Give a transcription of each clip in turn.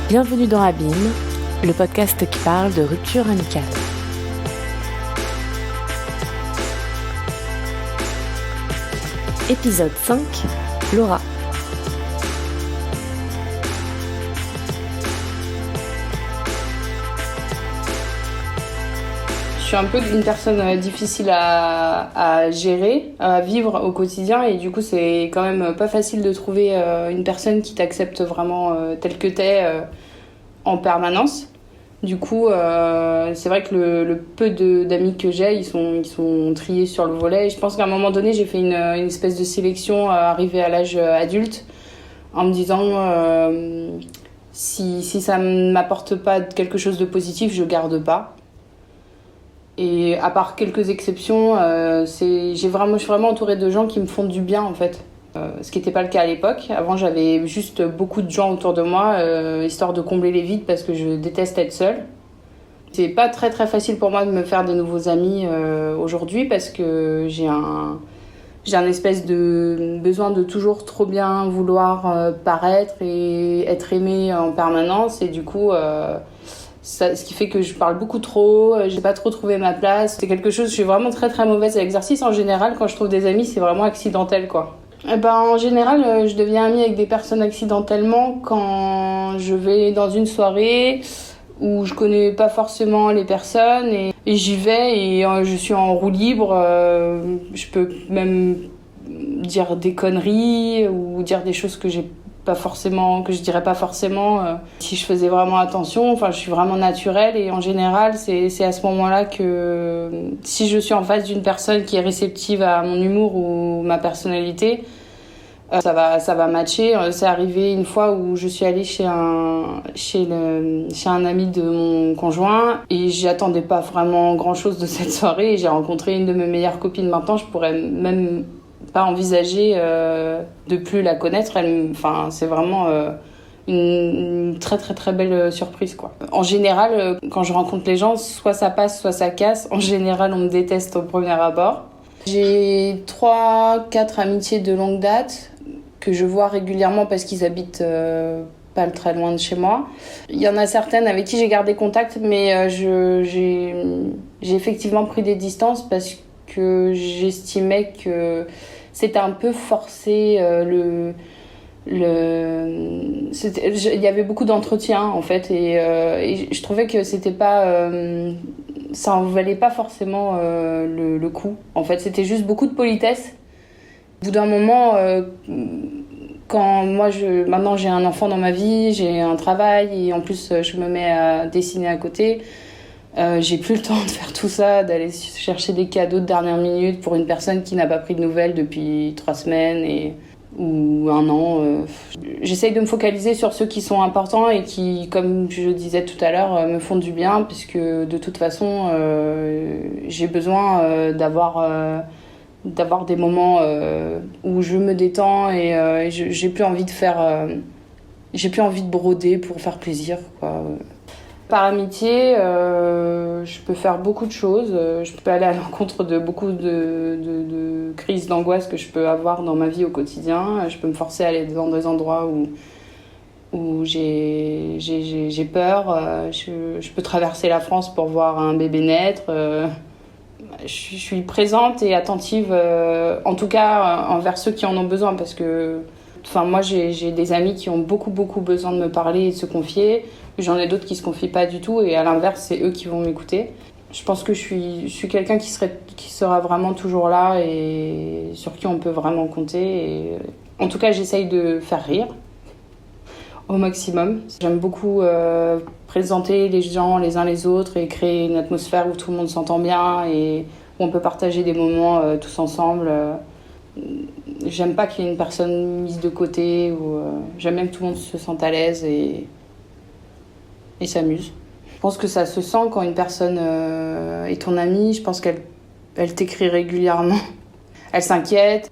Bienvenue dans Abîme, le podcast qui parle de rupture amicale. Épisode 5, Laura. Je suis un peu une personne difficile à gérer, à vivre au quotidien, et du coup c'est quand même pas facile de trouver une personne qui t'accepte vraiment tel que t'es en permanence. Du coup c'est vrai que le peu d'amis que j'ai, ils sont triés sur le volet, et je pense qu'à un moment donné j'ai fait une espèce de sélection arrivée à l'âge adulte en me disant si ça ne m'apporte pas quelque chose de positif, je garde pas. Et à part quelques exceptions, je suis vraiment entourée de gens qui me font du bien en fait. Ce qui n'était pas le cas à l'époque. Avant, j'avais juste beaucoup de gens autour de moi, histoire de combler les vides parce que je déteste être seule. C'est pas très très facile pour moi de me faire de nouveaux amis aujourd'hui parce que j'ai un espèce de besoin de toujours trop bien vouloir paraître et être aimée en permanence. Et du coup... ce qui fait que je parle beaucoup trop, j'ai pas trop trouvé ma place. C'est quelque chose, je suis vraiment très très mauvaise à l'exercice. En général, quand je trouve des amis, c'est vraiment accidentel, quoi. En général, je deviens amie avec des personnes accidentellement quand je vais dans une soirée où je connais pas forcément les personnes et j'y vais et je suis en roue libre. Je peux même dire des conneries ou dire des choses que je dirais pas forcément si je faisais vraiment attention. Enfin, je suis vraiment naturelle et en général c'est à ce moment-là que si je suis en face d'une personne qui est réceptive à mon humour ou ma personnalité, ça va matcher. C'est arrivé une fois où je suis allée chez un ami de mon conjoint et j'attendais pas vraiment grand-chose de cette soirée et j'ai rencontré une de mes meilleures copines. Maintenant, je pourrais même pas envisager de plus la connaître. C'est vraiment une très très très belle surprise, quoi. En général, quand je rencontre les gens, soit ça passe, soit ça casse. En général, on me déteste au premier abord. J'ai 3-4 amitiés de longue date que je vois régulièrement parce qu'ils habitent pas très loin de chez moi. Il y en a certaines avec qui j'ai gardé contact, mais j'ai effectivement pris des distances parce que j'estimais que c'était un peu forcé. Il y avait beaucoup d'entretiens en fait et je trouvais que c'était pas ça en valait pas forcément le coup. En fait, c'était juste beaucoup de politesse. Au bout d'un moment, quand maintenant j'ai un enfant dans ma vie, j'ai un travail et en plus je me mets à dessiner à côté. J'ai plus le temps de faire tout ça, d'aller chercher des cadeaux de dernière minute pour une personne qui n'a pas pris de nouvelles depuis 3 semaines ou 1 an. J'essaye de me focaliser sur ceux qui sont importants et qui, comme je disais tout à l'heure, me font du bien, puisque de toute façon, j'ai besoin d'avoir des moments où je me détends et j'ai plus envie de broder pour faire plaisir, quoi. Par amitié, je peux faire beaucoup de choses. Je peux aller à l'encontre de beaucoup de crises d'angoisse que je peux avoir dans ma vie au quotidien. Je peux me forcer à aller dans des endroits où j'ai peur. Je peux traverser la France pour voir un bébé naître. Je suis présente et attentive, en tout cas envers ceux qui en ont besoin, parce que moi j'ai des amis qui ont beaucoup besoin de me parler et de se confier. J'en ai d'autres qui se confient pas du tout et à l'inverse, c'est eux qui vont m'écouter. Je pense que je suis quelqu'un qui sera vraiment toujours là et sur qui on peut vraiment compter. Et en tout cas, j'essaye de faire rire au maximum. J'aime beaucoup présenter les gens les uns les autres et créer une atmosphère où tout le monde s'entend bien et où on peut partager des moments tous ensemble. J'aime pas qu'il y ait une personne mise de côté. J'aime même que tout le monde se sente à l'aise et s'amuse. Je pense que ça se sent quand une personne est ton amie. Je pense qu'elle t'écrit régulièrement. Elle s'inquiète.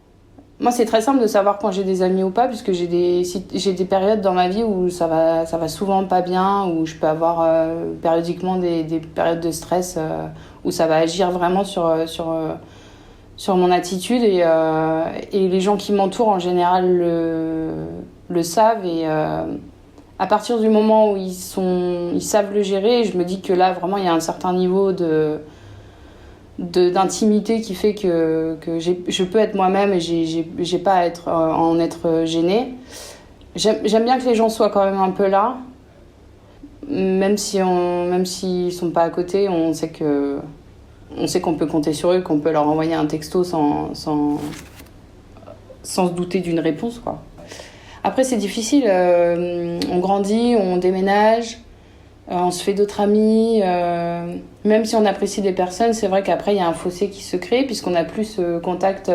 Moi, c'est très simple de savoir quand j'ai des amis ou pas, puisque j'ai des périodes dans ma vie où ça va souvent pas bien, où je peux avoir périodiquement des périodes de stress où ça va agir vraiment sur mon attitude et les gens qui m'entourent en général le savent À partir du moment où ils savent le gérer, je me dis que là, vraiment, il y a un certain niveau d'intimité qui fait que je peux être moi-même et j'ai pas à en être gênée. J'aime bien que les gens soient quand même un peu là, même s'ils sont pas à côté, on sait qu'on peut compter sur eux, qu'on peut leur envoyer un texto sans se douter d'une réponse, quoi. Après, c'est difficile. On grandit, on déménage, on se fait d'autres amis. Même si on apprécie des personnes, c'est vrai qu'après, il y a un fossé qui se crée, puisqu'on n'a plus ce contact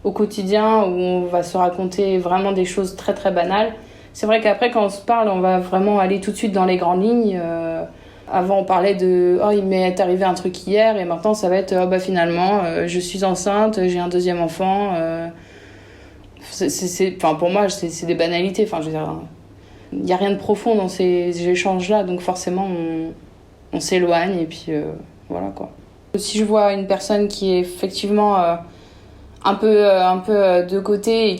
au quotidien où on va se raconter vraiment des choses très, très banales. C'est vrai qu'après, quand on se parle, on va vraiment aller tout de suite dans les grandes lignes. Avant, on parlait de « Oh, il m'est arrivé un truc hier » et maintenant, ça va être « Oh, bah finalement, je suis enceinte, j'ai un deuxième enfant. » Enfin, pour moi, c'est des banalités. Enfin, je veux dire, il n'y a rien de profond dans ces échanges-là, donc forcément, on s'éloigne et puis voilà, quoi. Si je vois une personne qui est effectivement un peu de côté et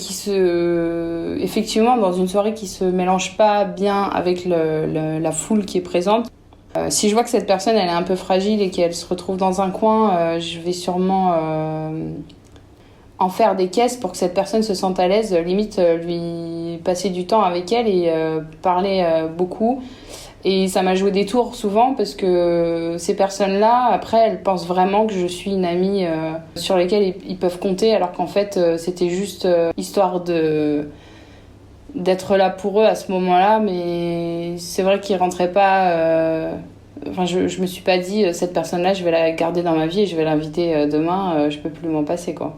effectivement, dans une soirée qui se mélange pas bien avec la foule qui est présente, si je vois que cette personne, elle est un peu fragile et qu'elle se retrouve dans un coin, je vais sûrement en faire des caisses pour que cette personne se sente à l'aise, limite lui passer du temps avec elle et parler beaucoup. Et ça m'a joué des tours souvent parce que ces personnes-là, après, elles pensent vraiment que je suis une amie sur lesquelles ils peuvent compter, alors qu'en fait, c'était juste histoire d'être là pour eux à ce moment-là. Mais c'est vrai qu'ils rentraient pas... Enfin, je me suis pas dit, cette personne-là, je vais la garder dans ma vie et je vais l'inviter demain, je peux plus m'en passer, quoi.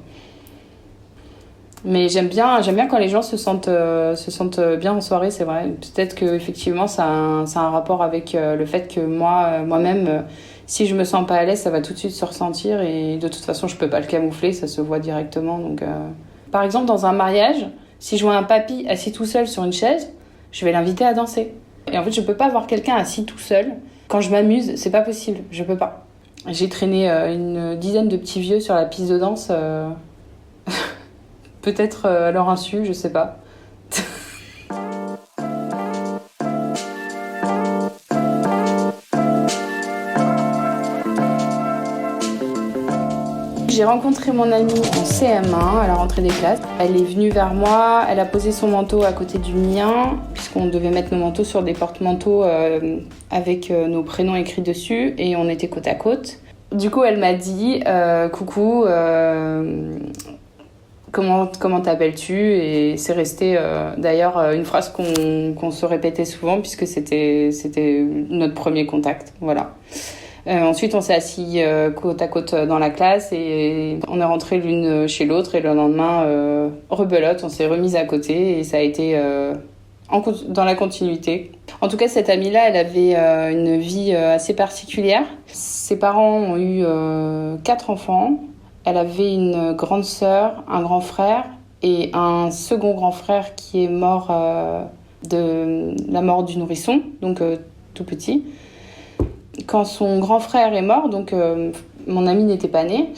Mais j'aime bien quand les gens se sentent bien en soirée, c'est vrai. Peut-être que effectivement ça a un rapport avec le fait que moi-même, si je me sens pas à l'aise, ça va tout de suite se ressentir et de toute façon je peux pas le camoufler, ça se voit directement. Donc, par exemple, dans un mariage, si je vois un papy assis tout seul sur une chaise, je vais l'inviter à danser. Et en fait, je peux pas voir quelqu'un assis tout seul quand je m'amuse, c'est pas possible, je peux pas. J'ai traîné une dizaine de petits vieux sur la piste de danse. Peut-être à leur insu, je sais pas. J'ai rencontré mon amie en CM1 à la rentrée des classes. Elle est venue vers moi, elle a posé son manteau à côté du mien, puisqu'on devait mettre nos manteaux sur des porte-manteaux avec nos prénoms écrits dessus, et on était côte à côte. Du coup, elle m'a dit « Coucou, comment t'appelles-tu ?» Et c'est resté d'ailleurs une phrase qu'on se répétait souvent puisque c'était notre premier contact. Voilà. Ensuite, on s'est assis côte à côte dans la classe et on est rentrés l'une chez l'autre et le lendemain, rebelote, on s'est remises à côté et ça a été dans la continuité. En tout cas, cette amie-là, elle avait une vie assez particulière. Ses parents ont eu 4 enfants. Elle avait une grande sœur, un grand frère et un second grand frère qui est mort de la mort du nourrisson, donc tout petit. Quand son grand frère est mort, donc mon amie n'était pas née,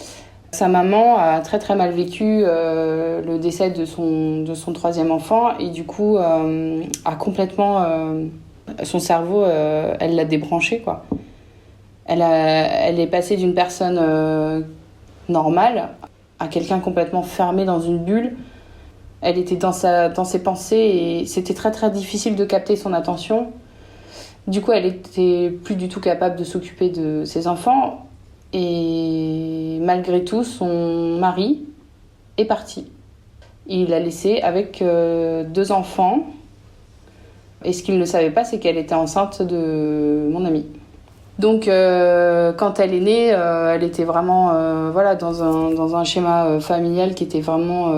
sa maman a très très mal vécu le décès de son troisième enfant et du coup a complètement son cerveau, elle l'a débranché, quoi. Elle est passée d'une personne normale à quelqu'un complètement fermé dans une bulle. Elle était dans ses pensées et c'était très très difficile de capter son attention. Du coup, elle était plus du tout capable de s'occuper de ses enfants et malgré tout, son mari est parti. Il l'a laissée avec 2 enfants et ce qu'il ne savait pas, c'est qu'elle était enceinte de mon amie. Donc, quand elle est née, elle était vraiment voilà, dans un schéma familial qui était vraiment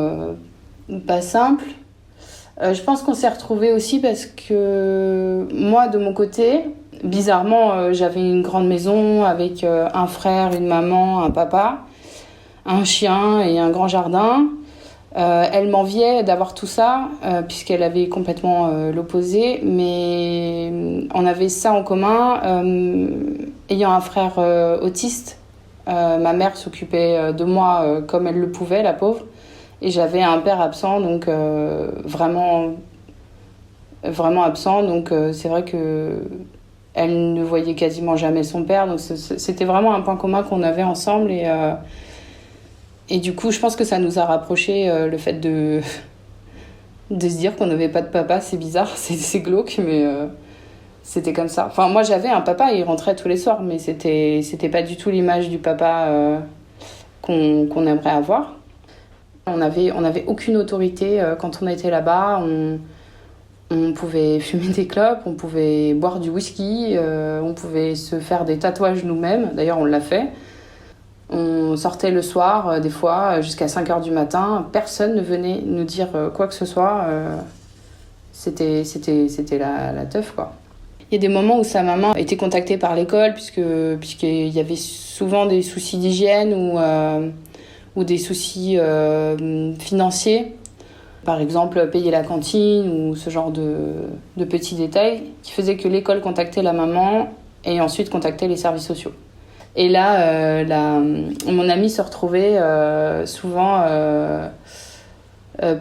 pas simple. Je pense qu'on s'est retrouvés aussi parce que moi, de mon côté, bizarrement, j'avais une grande maison avec un frère, une maman, un papa, un chien et un grand jardin. Elle m'enviait d'avoir tout ça, puisqu'elle avait complètement l'opposé, mais on avait ça en commun. Ayant un frère autiste, ma mère s'occupait de moi comme elle le pouvait, la pauvre, et j'avais un père absent, donc vraiment vraiment absent. Donc c'est vrai que elle ne voyait quasiment jamais son père. Donc c'était vraiment un point commun qu'on avait ensemble. Et du coup, je pense que ça nous a rapprochés, le fait de se dire qu'on n'avait pas de papa. C'est bizarre, c'est glauque, mais c'était comme ça. Enfin, moi, j'avais un papa, il rentrait tous les soirs, mais c'était pas du tout l'image du papa qu'on aimerait avoir. On avait aucune autorité quand on était là-bas. On pouvait fumer des clopes, on pouvait boire du whisky, on pouvait se faire des tatouages nous-mêmes. D'ailleurs, on l'a fait. On sortait le soir, des fois, jusqu'à 5h du matin. Personne ne venait nous dire quoi que ce soit. C'était la teuf, quoi. Il y a des moments où sa maman a été contactée par l'école, puisqu'il y avait souvent des soucis d'hygiène ou des soucis financiers. Par exemple, payer la cantine ou ce genre de petits détails qui faisaient que l'école contactait la maman et ensuite contactait les services sociaux. Et là, mon amie se retrouvait souvent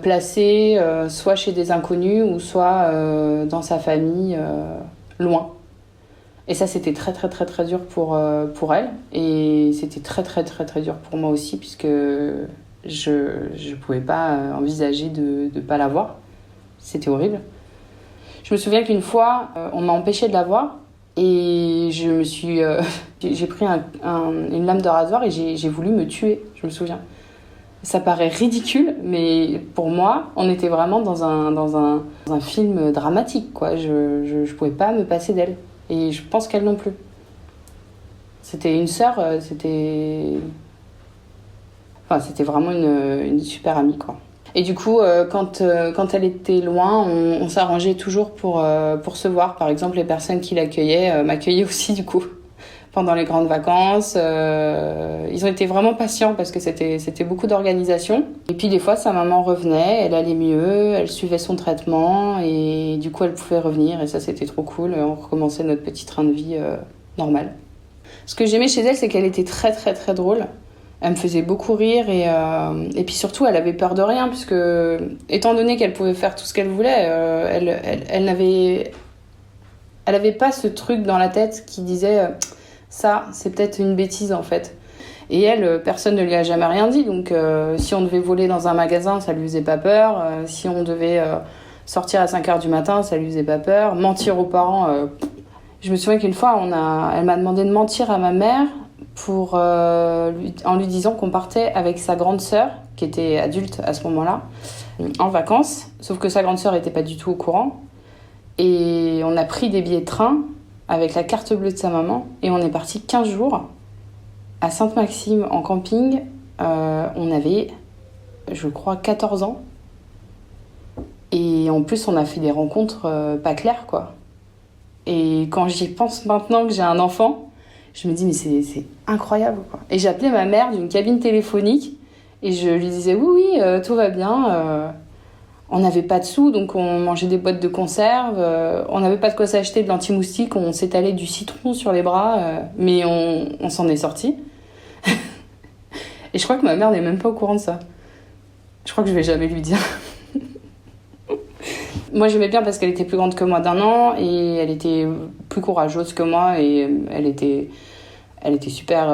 placée soit chez des inconnus ou soit dans sa famille, loin. Et ça, c'était très, très, très, très dur pour elle. Et c'était très, très, très, très dur pour moi aussi, puisque je pouvais pas envisager de ne pas la voir. C'était horrible. Je me souviens qu'une fois, on m'a empêchée de la voir. Et j'ai pris une lame de rasoir et j'ai voulu me tuer, je me souviens. Ça paraît ridicule, mais pour moi, on était vraiment dans un film dramatique, quoi. Je pouvais pas me passer d'elle. Et je pense qu'elle non plus. C'était une sœur, c'était vraiment une super amie, quoi. Et du coup, quand elle était loin, on s'arrangeait toujours pour se voir. Par exemple, les personnes qui l'accueillaient m'accueillaient aussi, du coup, pendant les grandes vacances. Ils ont été vraiment patients parce que c'était beaucoup d'organisation. Et puis, des fois, sa maman revenait, elle allait mieux, elle suivait son traitement et du coup, elle pouvait revenir. Et ça, c'était trop cool. On recommençait notre petit train de vie normal. Ce que j'aimais chez elle, c'est qu'elle était très, très, très drôle. Elle me faisait beaucoup rire et puis surtout, elle avait peur de rien puisque, étant donné qu'elle pouvait faire tout ce qu'elle voulait, elle n'avait pas ce truc dans la tête qui disait ça, c'est peut-être une bêtise en fait. Et elle, personne ne lui a jamais rien dit. Donc, si on devait voler dans un magasin, ça lui faisait pas peur. Si on devait sortir à 5h du matin, ça lui faisait pas peur. Mentir aux parents, je me souviens qu'une fois, elle m'a demandé de mentir à ma mère en lui disant qu'on partait avec sa grande sœur, qui était adulte à ce moment-là, en vacances. Sauf que sa grande sœur n'était pas du tout au courant. Et on a pris des billets de train avec la carte bleue de sa maman. Et on est parti 15 jours à Sainte-Maxime en camping. On avait, je crois, 14 ans. Et en plus, on a fait des rencontres pas claires, quoi. Et quand j'y pense maintenant que j'ai un enfant, je me dis, mais c'est incroyable, quoi. Et j'appelais ma mère d'une cabine téléphonique et je lui disais, oui, tout va bien. On n'avait pas de sous, donc on mangeait des boîtes de conserve. On n'avait pas de quoi s'acheter de l'anti-moustique. On s'étalait du citron sur les bras, mais on s'en est sortis. Et je crois que ma mère n'est même pas au courant de ça. Je crois que je vais jamais lui dire. Moi, j'aimais bien parce qu'elle était plus grande que moi d'1 an et elle était plus courageuse que moi et elle était super,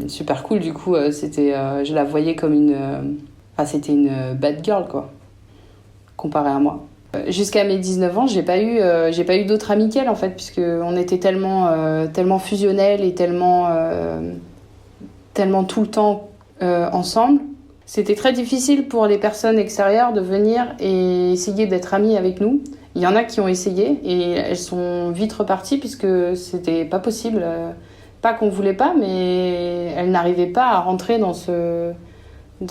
super cool. Du coup, je la voyais comme c'était une bad girl, quoi, comparée à moi. Jusqu'à mes 19 ans, j'ai pas eu d'autres amies qu'elle, en fait, puisqu'on était tellement fusionnels et tellement tout le temps ensemble. C'était très difficile pour les personnes extérieures de venir et essayer d'être amies avec nous. Il y en a qui ont essayé et elles sont vite reparties puisque c'était pas possible. Pas qu'on voulait pas, mais elles n'arrivaient pas à rentrer dans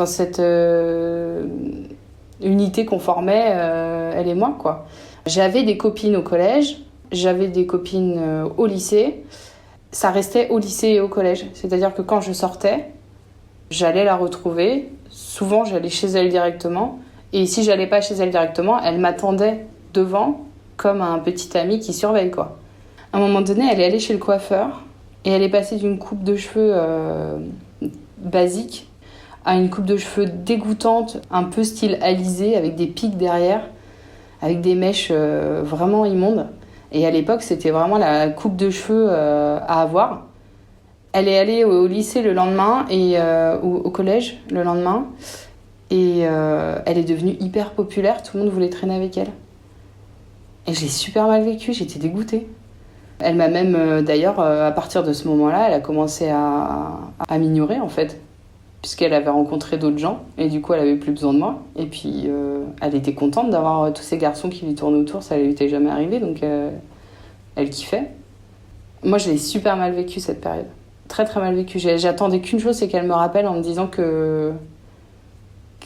cette unité qu'on formait, elle et moi, quoi. J'avais des copines au collège, j'avais des copines au lycée. Ça restait au lycée et au collège. C'est-à-dire que quand je sortais, j'allais la retrouver. Souvent, j'allais chez elle directement. Et si j'allais pas chez elle directement, elle m'attendait devant comme un petit ami qui surveille, quoi. À un moment donné, elle est allée chez le coiffeur et elle est passée d'une coupe de cheveux basique à une coupe de cheveux dégoûtante, un peu style alisé, avec des pics derrière. avec des mèches vraiment immondes. Et à l'époque, c'était vraiment la coupe de cheveux à avoir. Elle est allée au lycée le lendemain, et au collège le lendemain, et elle est devenue hyper populaire, tout le monde voulait traîner avec elle. Et je l'ai super mal vécu, j'étais dégoûtée. Elle m'a même, d'ailleurs, à partir de ce moment-là, elle a commencé à m'ignorer, en fait, puisqu'elle avait rencontré d'autres gens, et du coup, elle avait plus besoin de moi. Et puis, elle était contente d'avoir tous ces garçons qui lui tournaient autour, ça lui était jamais arrivé, donc elle kiffait. Moi, je l'ai super mal vécu, cette période. Très, très mal vécu. J'attendais qu'une chose, c'est qu'elle me rappelle en me disant que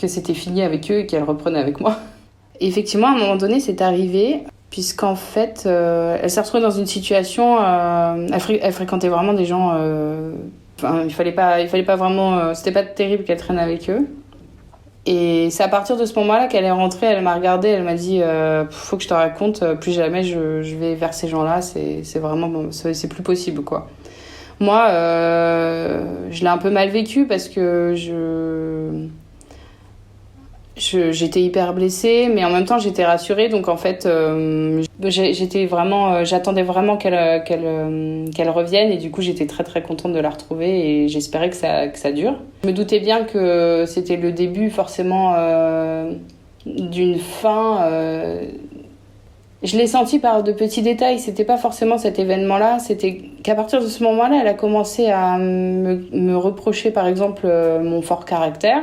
c'était fini avec eux et qu'elle reprenait avec moi. Et effectivement, à un moment donné, c'est arrivé, puisqu'en fait, elle s'est retrouvée dans une situation... elle fréquentait vraiment des gens... il fallait pas vraiment... c'était pas terrible qu'elle traîne avec eux. Et c'est à partir de ce moment-là qu'elle est rentrée, elle m'a regardée, elle m'a dit faut que je te raconte, plus jamais je vais vers ces gens-là, c'est vraiment... c'est plus possible, quoi. Moi, je l'ai un peu mal vécu parce que j'étais hyper blessée, mais en même temps j'étais rassurée, donc en fait j'attendais vraiment qu'elle revienne, et du coup j'étais très très contente de la retrouver, et j'espérais que ça dure. Je me doutais bien que c'était le début forcément d'une fin. Je l'ai senti par de petits détails, c'était pas forcément cet événement-là, c'était qu'à partir de ce moment-là, elle a commencé à me reprocher par exemple mon fort caractère.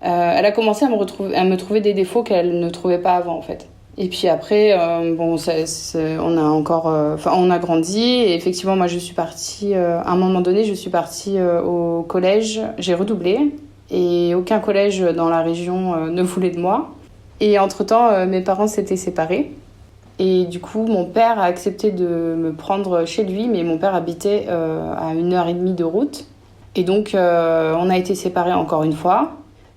Elle a commencé à me trouver des défauts qu'elle ne trouvait pas avant, en fait. Et puis après, on a grandi, et effectivement, moi, je suis partie, à un moment donné, je suis partie au collège, j'ai redoublé, et aucun collège dans la région ne voulait de moi. Et entre-temps, mes parents s'étaient séparés. Et du coup, mon père a accepté de me prendre chez lui, mais mon père habitait à 1h30 de route. Et donc, on a été séparés encore une fois.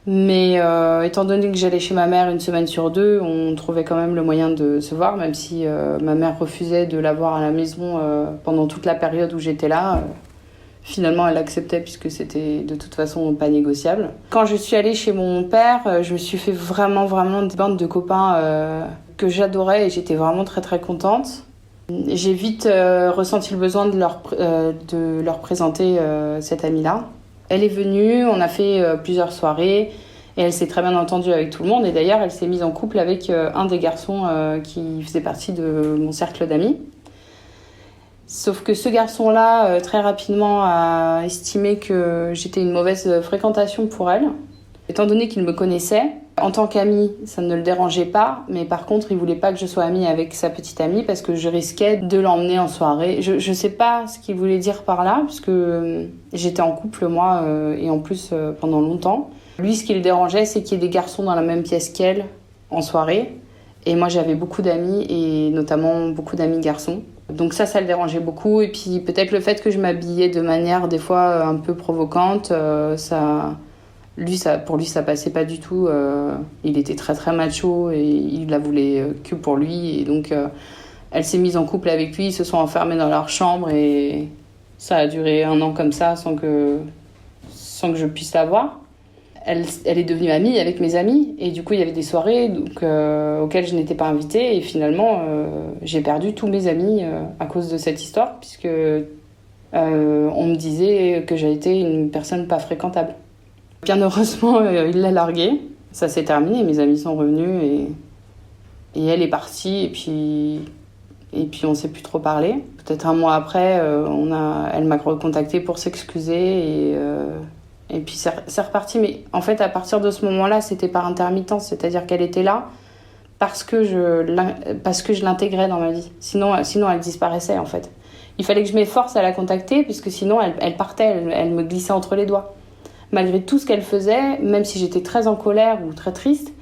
Mais étant donné que j'allais chez ma mère 1 semaine sur 2, on trouvait quand même le moyen de se voir, même si ma mère refusait de la voir à la maison pendant toute la période où j'étais là. Finalement, elle acceptait puisque c'était de toute façon pas négociable. Quand je suis allée chez mon père, je me suis fait vraiment des bandes de copains que j'adorais, et j'étais vraiment très très contente. J'ai vite ressenti le besoin de leur présenter cette amie-là. Elle est venue, on a fait plusieurs soirées, et elle s'est très bien entendue avec tout le monde. Et d'ailleurs, elle s'est mise en couple avec un des garçons qui faisait partie de mon cercle d'amis. Sauf que ce garçon-là, très rapidement, a estimé que j'étais une mauvaise fréquentation pour elle. Étant donné qu'il me connaissait, en tant qu'ami, ça ne le dérangeait pas, mais par contre, il voulait pas que je sois amie avec sa petite amie parce que je risquais de l'emmener en soirée. Je sais pas ce qu'il voulait dire par là, parce que j'étais en couple, moi, et en plus pendant longtemps. Lui, ce qui le dérangeait, c'est qu'il y ait des garçons dans la même pièce qu'elle en soirée. Et moi, j'avais beaucoup d'amis, et notamment beaucoup d'amis garçons. Donc ça le dérangeait beaucoup. Et puis peut-être le fait que je m'habillais de manière des fois un peu provocante, pour lui, ça passait pas du tout. Il était très très macho, et il la voulait que pour lui. Et donc, elle s'est mise en couple avec lui, ils se sont enfermés dans leur chambre, et ça a duré 1 an comme ça, sans que je puisse la voir. Elle est devenue amie avec mes amis, et du coup, il y avait des soirées auxquelles je n'étais pas invitée. Et finalement, j'ai perdu tous mes amis à cause de cette histoire, puisque on me disait que j'ai été une personne pas fréquentable. Bien heureusement, il l'a larguée. Ça s'est terminé, mes amis sont revenus, et elle est partie, et puis on s'est plus trop parlé. Peut-être 1 mois après, elle m'a recontactée pour s'excuser, et puis c'est reparti. Mais en fait, à partir de ce moment-là, c'était par intermittence, c'est-à-dire qu'elle était là parce que je l'intégrais dans ma vie. Sinon, elle disparaissait, en fait. Il fallait que je m'efforce à la contacter, puisque sinon, elle partait, elle me glissait entre les doigts. Malgré tout ce qu'elle faisait, même si j'étais très en colère ou très triste,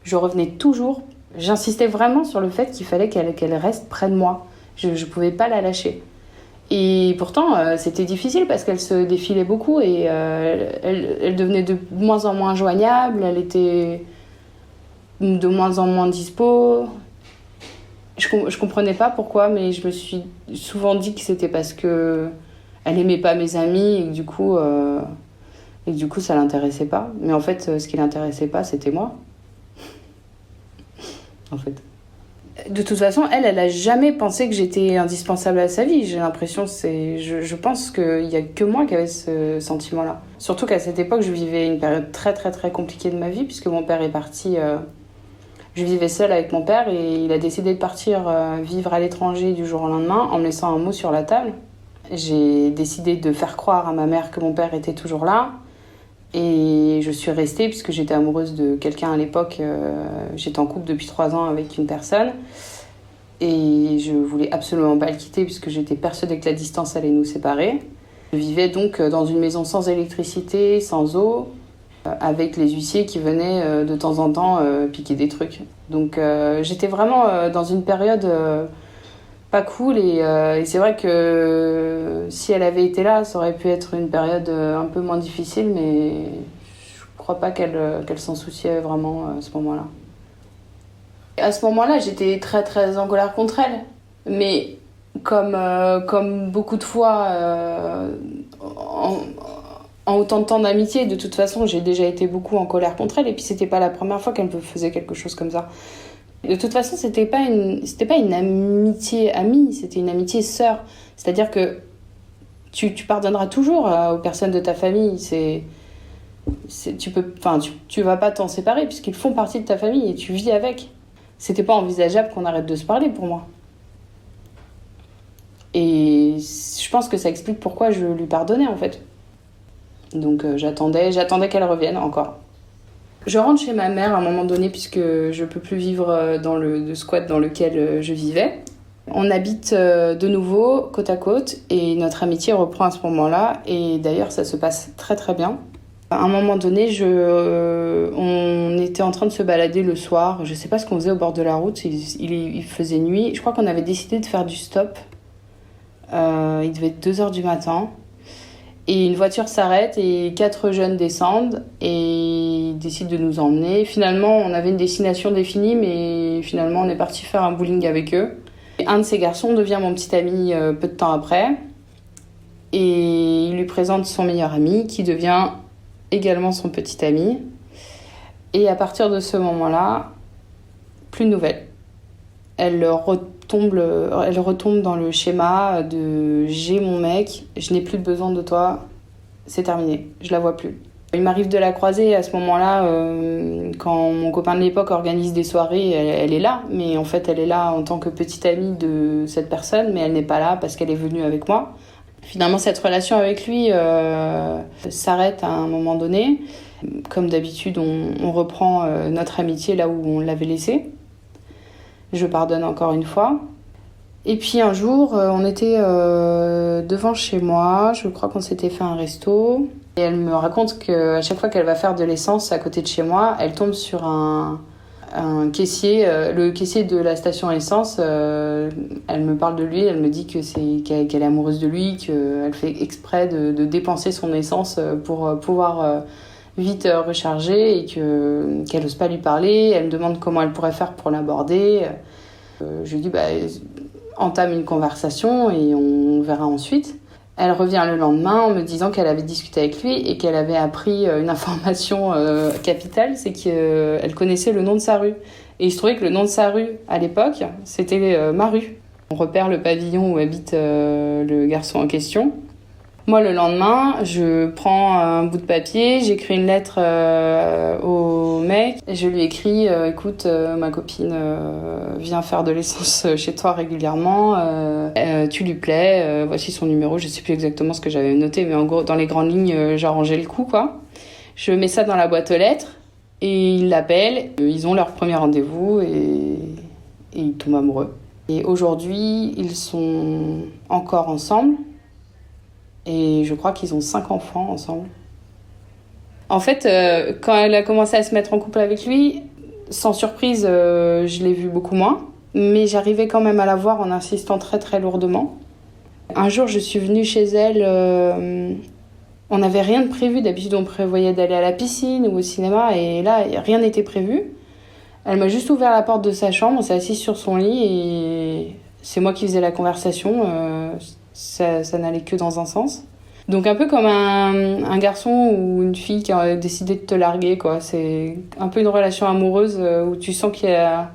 je revenais toujours. J'insistais vraiment sur le fait qu'il fallait qu'elle reste près de moi. Je ne pouvais pas la lâcher. Et pourtant, c'était difficile parce qu'elle se défilait beaucoup, et elle devenait de moins en moins joignable, elle était de moins en moins dispo. Je comprenais pas pourquoi, mais je me suis souvent dit que c'était parce que elle aimait pas mes amis, et que du coup ça l'intéressait pas. Mais en fait, ce qui l'intéressait pas, c'était moi. En fait. De toute façon, elle a jamais pensé que j'étais indispensable à sa vie. J'ai l'impression, je pense qu'il y a que moi qui avait ce sentiment-là. Surtout qu'à cette époque, je vivais une période très très très compliquée de ma vie puisque mon père est parti. Je vivais seule avec mon père et il a décidé de partir vivre à l'étranger du jour au lendemain en me laissant un mot sur la table. J'ai décidé de faire croire à ma mère que mon père était toujours là. Et je suis restée puisque j'étais amoureuse de quelqu'un à l'époque. J'étais en couple depuis 3 ans avec une personne. Et je voulais absolument pas le quitter puisque j'étais persuadée que la distance allait nous séparer. Je vivais donc dans une maison sans électricité, sans eau, avec les huissiers qui venaient de temps en temps piquer des trucs. Donc j'étais vraiment dans une période pas cool et c'est vrai que si elle avait été là, ça aurait pu être une période un peu moins difficile, mais je crois pas qu'elle s'en souciait vraiment à ce moment-là. À ce moment-là, j'étais très très en colère contre elle, mais comme beaucoup de fois en autant de temps d'amitié, de toute façon, j'ai déjà été beaucoup en colère contre elle, et puis c'était pas la première fois qu'elle me faisait quelque chose comme ça. De toute façon, c'était pas une amitié amie, c'était une amitié sœur. C'est-à-dire que tu pardonneras toujours aux personnes de ta famille. Tu vas pas t'en séparer puisqu'ils font partie de ta famille et tu vis avec. C'était pas envisageable qu'on arrête de se parler pour moi. Et je pense que ça explique pourquoi je lui pardonnais en fait. Donc j'attendais qu'elle revienne encore. Je rentre chez ma mère à un moment donné puisque je peux plus vivre dans le squat dans lequel je vivais. On habite de nouveau côte à côte et notre amitié reprend à ce moment-là et d'ailleurs ça se passe très très bien. À un moment donné, on était en train de se balader le soir, je sais pas ce qu'on faisait au bord de la route, il faisait nuit. Je crois qu'on avait décidé de faire du stop. Il devait être 2h du matin. Et une voiture s'arrête et 4 jeunes descendent et ils décident de nous emmener. Finalement, on avait une destination définie, mais finalement, on est parti faire un bowling avec eux. Et un de ces garçons devient mon petit ami peu de temps après. Et il lui présente son meilleur ami, qui devient également son petit ami. Et à partir de ce moment-là, plus de nouvelles. Elle retombe dans le schéma de j'ai mon mec, je n'ai plus de besoin de toi, c'est terminé, je la vois plus. Il m'arrive de la croiser à ce moment-là, quand mon copain de l'époque organise des soirées, elle est là, mais en fait elle est là en tant que petite amie de cette personne, mais elle n'est pas là parce qu'elle est venue avec moi. Finalement cette relation avec lui s'arrête à un moment donné. Comme d'habitude, on reprend notre amitié là où on l'avait laissée. Je pardonne encore une fois. Et puis un jour, on était devant chez moi. Je crois qu'on s'était fait un resto. Et elle me raconte qu'à chaque fois qu'elle va faire de l'essence à côté de chez moi, elle tombe sur un caissier, le caissier de la station essence. Elle me parle de lui, elle me dit qu'elle est amoureuse de lui, qu'elle fait exprès de dépenser son essence pour pouvoir vite rechargée et qu'elle n'ose pas lui parler. Elle me demande comment elle pourrait faire pour l'aborder. Je lui dis entame une conversation et on verra ensuite. Elle revient le lendemain en me disant qu'elle avait discuté avec lui et qu'elle avait appris une information capitale, c'est qu'elle connaissait le nom de sa rue. Et il se trouvait que le nom de sa rue, à l'époque, c'était ma rue. On repère le pavillon où habite le garçon en question. Moi, le lendemain, je prends un bout de papier, j'écris une lettre au mec. Et je lui écris écoute, ma copine vient faire de l'essence chez toi régulièrement. Tu lui plais, voici son numéro. Je sais plus exactement ce que j'avais noté, mais en gros, dans les grandes lignes, j'arrangeais le coup, quoi. Je mets ça dans la boîte aux lettres et ils l'appellent. Ils ont leur premier rendez-vous et ils tombent amoureux. Et aujourd'hui, ils sont encore ensemble. Et je crois qu'ils ont 5 enfants ensemble. En fait, quand elle a commencé à se mettre en couple avec lui, sans surprise, je l'ai vue beaucoup moins. Mais j'arrivais quand même à la voir en insistant très très lourdement. Un jour, je suis venue chez elle. On n'avait rien de prévu. D'habitude, on prévoyait d'aller à la piscine ou au cinéma. Et là, rien n'était prévu. Elle m'a juste ouvert la porte de sa chambre. On s'est assis sur son lit et c'est moi qui faisais la conversation. Ça n'allait que dans un sens. Donc un peu comme un garçon ou une fille qui a décidé de te larguer, quoi. C'est un peu une relation amoureuse où tu sens qu'il y a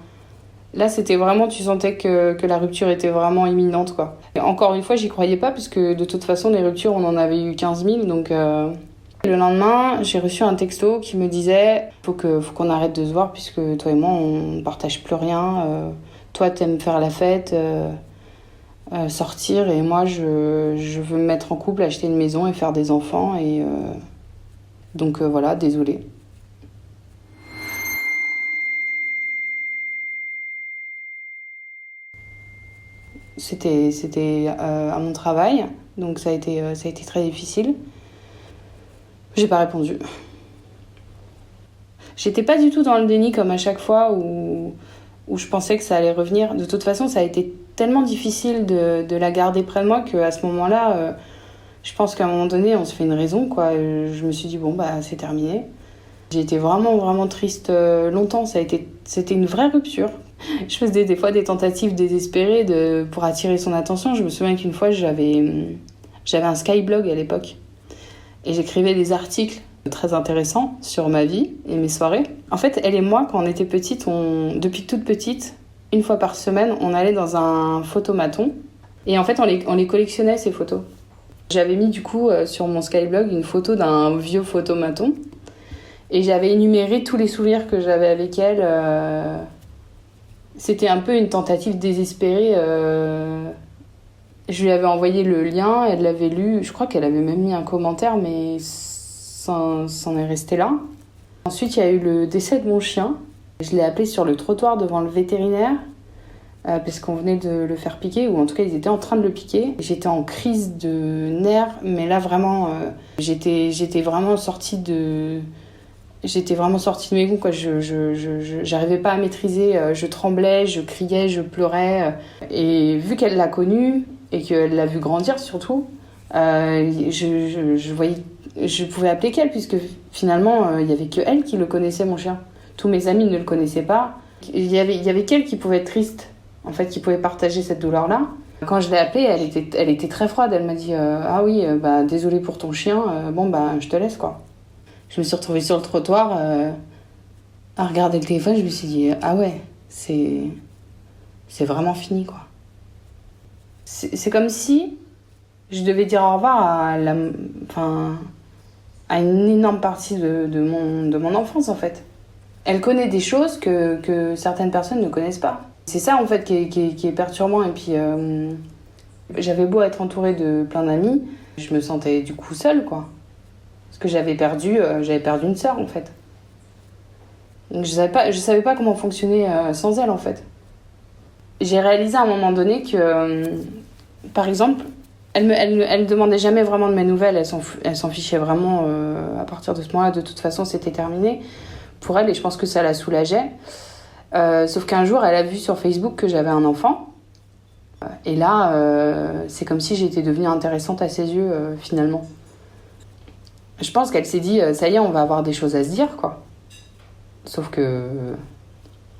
Là, c'était vraiment, tu sentais que la rupture était vraiment imminente, quoi. Et encore une fois, j'y croyais pas, puisque de toute façon, les ruptures, on en avait eu 15 000, donc... Le lendemain, j'ai reçu un texto qui me disait faut qu'on arrête de se voir, puisque toi et moi, on partage plus rien. Toi, t'aimes faire la fête, sortir, et moi, je veux me mettre en couple, acheter une maison et faire des enfants, et... Donc voilà, désolée. C'était à mon travail, donc ça a été très difficile. J'ai pas répondu. J'étais pas du tout dans le déni comme à chaque fois où je pensais que ça allait revenir. De toute façon, ça a été tellement difficile de la garder près de moi qu'à ce moment-là, je pense qu'à un moment donné, on se fait une raison, quoi. Je me suis dit, bon, bah, c'est terminé. J'ai été vraiment, vraiment triste longtemps. C'était une vraie rupture. Je faisais des fois des tentatives désespérées pour attirer son attention. Je me souviens qu'une fois, j'avais un Skyblog à l'époque. Et j'écrivais des articles très intéressants sur ma vie et mes soirées. En fait, elle et moi, quand on était petites, depuis toute petite, une fois par semaine, on allait dans un photomaton. Et en fait, on les collectionnait, ces photos. J'avais mis du coup sur mon Skyblog une photo d'un vieux photomaton. Et j'avais énuméré tous les souvenirs que j'avais avec elle. C'était un peu une tentative désespérée. Je lui avais envoyé le lien, elle l'avait lu. Je crois qu'elle avait même mis un commentaire, mais c'en est resté là. Ensuite, il y a eu le décès de mon chien. Je l'ai appelé sur le trottoir devant le vétérinaire parce qu'on venait de le faire piquer, ou en tout cas, ils étaient en train de le piquer. J'étais en crise de nerfs, mais là, vraiment, j'étais vraiment sortie de mes gonds, quoi. J'arrivais pas à maîtriser, je tremblais, je criais, je pleurais. Et vu qu'elle l'a connu et qu'elle l'a vu grandir surtout, je pouvais appeler qu'elle, puisque finalement, il y avait que elle qui le connaissait, mon chien. Tous mes amis ne le connaissaient pas. Il y avait qu'elle qui pouvait être triste, en fait, qui pouvait partager cette douleur-là. Quand je l'ai appelée, elle était très froide. Elle m'a dit ah oui, bah désolée pour ton chien, bon bah je te laisse, quoi. Je me suis retrouvée sur le trottoir à regarder le téléphone. Je me suis dit ah ouais, c'est vraiment fini, quoi. C'est comme si je devais dire au revoir à une énorme partie de mon enfance, en fait. Elle connaît des choses que certaines personnes ne connaissent pas. C'est ça, en fait, qui est perturbant. Et puis j'avais beau être entourée de plein d'amis, je me sentais du coup seule, quoi. Parce que j'avais perdu une sœur, en fait. Donc je savais pas comment fonctionner sans elle, en fait. J'ai réalisé à un moment donné que, par exemple, elle demandait jamais vraiment de mes nouvelles. Elle s'en fichait vraiment à partir de ce moment-là. De toute façon, c'était terminé pour elle, et je pense que ça la soulageait. Sauf qu'un jour, elle a vu sur Facebook que j'avais un enfant. Et là, c'est comme si j'étais devenue intéressante à ses yeux, finalement. Je pense qu'elle s'est dit, ça y est, on va avoir des choses à se dire, quoi. Sauf que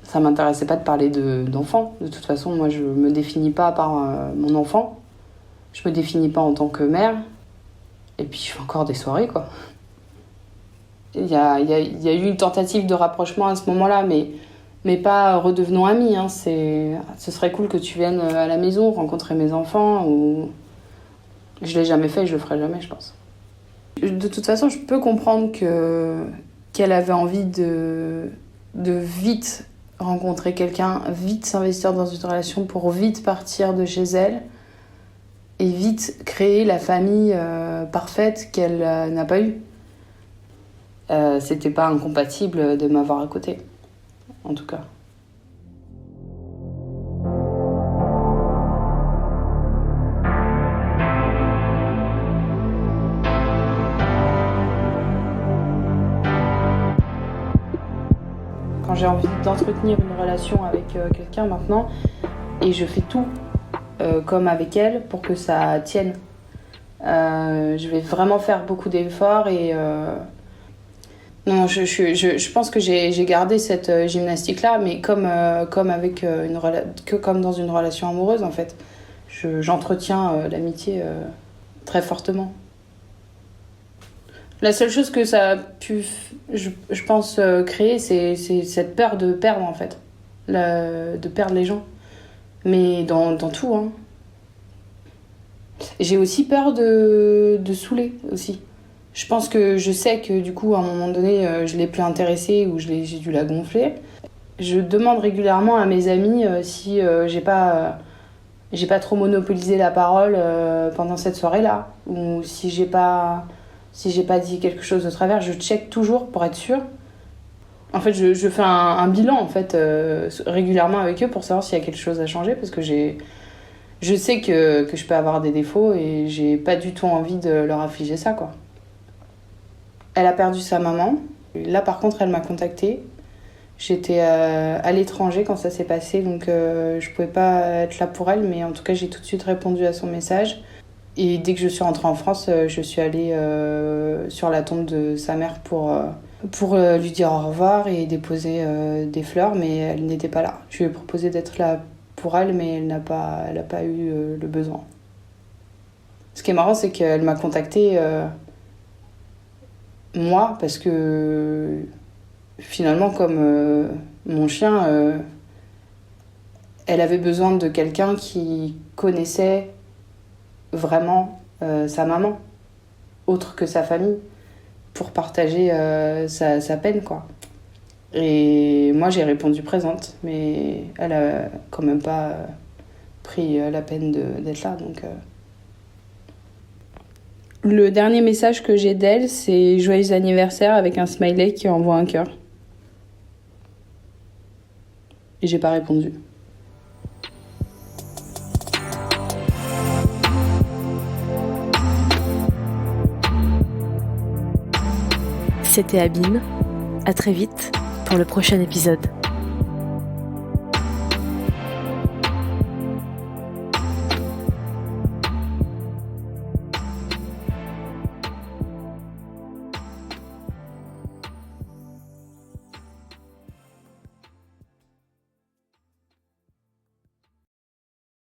ça m'intéressait pas de parler d'enfants. De toute façon, moi, je me définis pas par mon enfant. Je me définis pas en tant que mère. Et puis, je fais encore des soirées, quoi. Il y a eu une tentative de rapprochement à ce moment-là, mais pas redevenons amis. Hein. Ce serait cool que tu viennes à la maison rencontrer mes enfants. Ou... Je l'ai jamais fait et je le ferai jamais, je pense. De toute façon, je peux comprendre qu'elle avait envie de vite rencontrer quelqu'un, vite s'investir dans une relation pour vite partir de chez elle et vite créer la famille parfaite qu'elle n'a pas eue. C'était pas incompatible de m'avoir à côté, en tout cas. Quand j'ai envie d'entretenir une relation avec quelqu'un maintenant, et je fais tout comme avec elle pour que ça tienne. Je vais vraiment faire beaucoup d'efforts et non, je pense que j'ai gardé cette gymnastique-là, mais comme dans une relation amoureuse, en fait. J'entretiens l'amitié très fortement. La seule chose que ça a pu, je pense, créer, c'est cette peur de perdre, en fait. de perdre les gens. Mais dans tout, hein. J'ai aussi peur de saouler aussi. Je pense que je sais que du coup, à un moment donné, je l'ai plus intéressée ou j'ai dû la gonfler. Je demande régulièrement à mes amis si j'ai pas trop monopolisé la parole pendant cette soirée-là, ou si j'ai pas dit quelque chose de travers. Je check toujours pour être sûre. En fait, je fais un bilan en fait régulièrement avec eux pour savoir s'il y a quelque chose à changer, parce que je sais que je peux avoir des défauts et j'ai pas du tout envie de leur affliger ça, quoi. Elle a perdu sa maman. Là, par contre, elle m'a contactée. J'étais à l'étranger quand ça s'est passé, donc je pouvais pas être là pour elle, mais en tout cas, j'ai tout de suite répondu à son message. Et dès que je suis rentrée en France, je suis allée sur la tombe de sa mère pour lui dire au revoir et déposer des fleurs, mais elle n'était pas là. Je lui ai proposé d'être là pour elle, mais elle n'a pas eu le besoin. Ce qui est marrant, c'est qu'elle m'a contactée moi, parce que finalement, comme mon chien, elle avait besoin de quelqu'un qui connaissait vraiment sa maman, autre que sa famille, pour partager sa peine, quoi. Et moi, j'ai répondu présente, mais elle a quand même pas pris la peine d'être là, donc... Le dernier message que j'ai d'elle, c'est « Joyeux anniversaire » avec un smiley qui envoie un cœur. Et j'ai pas répondu. C'était Abîme. À très vite pour le prochain épisode.